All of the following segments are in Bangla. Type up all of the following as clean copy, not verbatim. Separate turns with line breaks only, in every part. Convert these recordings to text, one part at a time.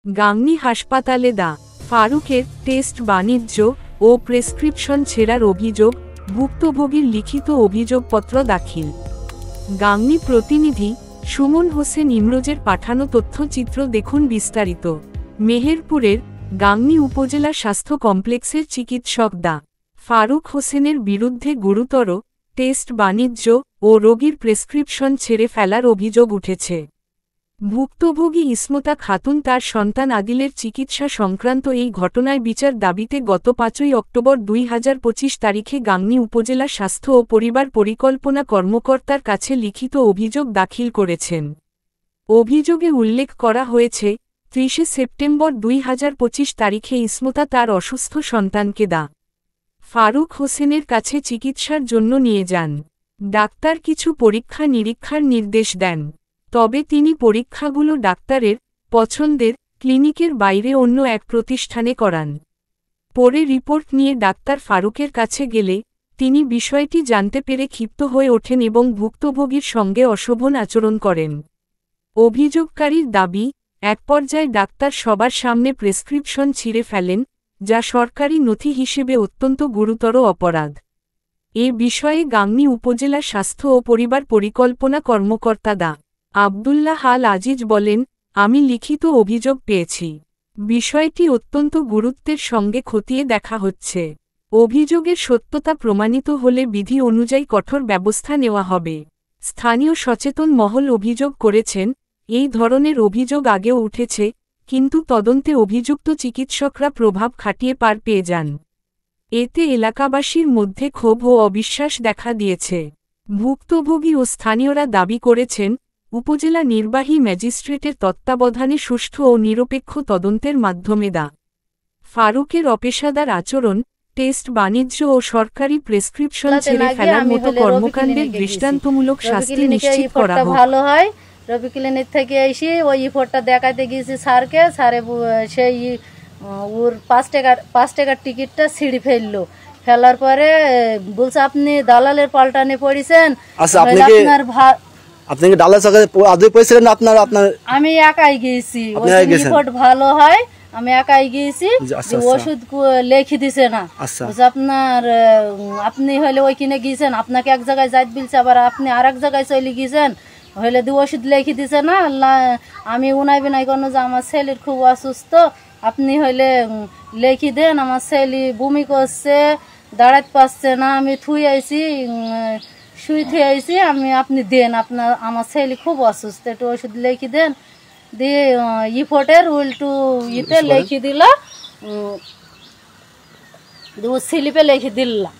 গাংনী হাসপাতালে ডা. ফারুকের টেস্ট বাণিজ্য ও প্রেসক্রিপশন ছেঁড়ার অভিযোগ, ভুক্তভোগীর লিখিত অভিযোগপত্র দাখিল। গাংনী প্রতিনিধি সুমন হোসেন ইমরোজের পাঠানো তথ্যচিত্র দেখুন বিস্তারিত। মেহেরপুরের গাংনী উপজেলা স্বাস্থ্য কমপ্লেক্সের চিকিৎসক ডা. ফারুক হোসেনের বিরুদ্ধে গুরুতর টেস্ট বাণিজ্য ও রোগীর প্রেসক্রিপশন ছেড়ে ফেলার অভিযোগ উঠেছে। ভুক্তভোগী ইসমতা খাতুন তার সন্তান আদিলের চিকিৎসা সংক্রান্ত এই ঘটনায় বিচার দাবিতে গত 5ই অক্টোবর 2025 তারিখে গাংনী উপজেলা স্বাস্থ্য ও পরিবার পরিকল্পনা কর্মকর্তার কাছে লিখিত অভিযোগ দাখিল করেছেন। অভিযোগে উল্লেখ করা হয়েছে, 30 সেপ্টেম্বর 2025 তারিখে ইসমতা তার অসুস্থ সন্তানকে ডা. ফারুক হোসেনের কাছে চিকিৎসার জন্য নিয়ে যান। ডাক্তার কিছু পরীক্ষা নিরীক্ষার নির্দেশ দেন, তবে তিনি পরীক্ষাগুলো ডাক্তারের পছন্দের ক্লিনিকের বাইরে অন্য এক প্রতিষ্ঠানে করান। পরে রিপোর্ট নিয়ে ডাক্তার ফারুকের কাছে গেলে তিনি বিষয়টি জানতে পেরে ক্ষিপ্ত হয়ে ওঠেন এবং ভুক্তভোগীর সঙ্গে অশোভন আচরণ করেন। অভিযোগকারীর দাবি, এক পর্যায়ে ডাক্তার সবার সামনে প্রেসক্রিপশন ছিঁড়ে ফেলেন, যা সরকারি নথি হিসেবে অত্যন্ত গুরুতর অপরাধ। এ বিষয়ে গাংনী উপজেলা স্বাস্থ্য ও পরিবার পরিকল্পনা কর্মকর্তা ডা. আব্দুল্লাহ আল আজিজ বলেন, আমি লিখিত অভিযোগ পেয়েছি। বিষয়টি অত্যন্ত গুরুত্বের সঙ্গে খতিয়ে দেখা হচ্ছে। অভিযোগের সত্যতা প্রমাণিত হলে বিধি অনুযায়ী কঠোর ব্যবস্থা নেওয়া হবে। স্থানীয় সচেতন মহল অভিযোগ করেছেন, এই ধরনের অভিযোগ আগেও উঠেছে, কিন্তু তদন্তে অভিযুক্ত চিকিৎসকরা প্রভাব খাটিয়ে পার পেয়ে যান। এতে এলাকাবাসীর মধ্যে ক্ষোভ ও অবিশ্বাস দেখা দিয়েছে। ভুক্তভোগী ও স্থানীয়রা দাবি করেছেন, উপজেলা নির্বাহী ম্যাজিস্ট্রেটের তত্ত্বাবধানে সুষ্ঠু ও নিরপেক্ষ তদন্তের মাধ্যমে ডা. ফারুকের অপেশাদার আচরণ, টেস্ট বাণিজ্য ও সরকারি প্রেসক্রিপশন ছেড়ে ফেলার মতো কর্মকাণ্ডের দৃষ্টান্তমূলক শাস্তি নিশ্চিত করা হোক।
ভালো হয়। রবি ক্লিনিক থেকে এসে ওই রিপোর্টটা দেখাতে গিয়েছি স্যারকে, স্যারে সেই ওর 5 টাকার টিকিটটা ছিঁড়ে ফেলার পরে বলছে আপনি দালালের পাল্টানে পড়েছেন।
আপনি কি দালাল সাথে আদৌ পয়ছিলেন? আমি
একাই গিয়েছি। ওই রিপোর্ট ভালো হয়, আমি একাই গিয়েছি। ওষুধ লিখে দিছে না। আপনি হলে ওইখানে গিয়েছেন, আপনাকে এক জায়গায় যাইতে বলছে, আবার আপনি আর এক জায়গায় চলে গিয়েছেন, হলে ওষুধ লিখে দিছে না। আমি উনাই বিনাই কোনো যে আমার ছেলের খুব অসুস্থ, আপনি হলে লিখে দেন, আমার ছেলে বমি করছে, দাঁড়াতে পারছে না, আমি শুই থুয়ে আইছি, আপনি দেন, আমার ছেলে খুব অসুস্থ, একটু ওষুধ লিখে দেন। দিয়ে রিপোর্টের উল্টো ইতে লিখে দিল, স্লিপে লিখে দিলাম।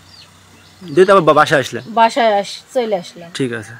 বাসায় চলে আসলাম। ঠিক আছে।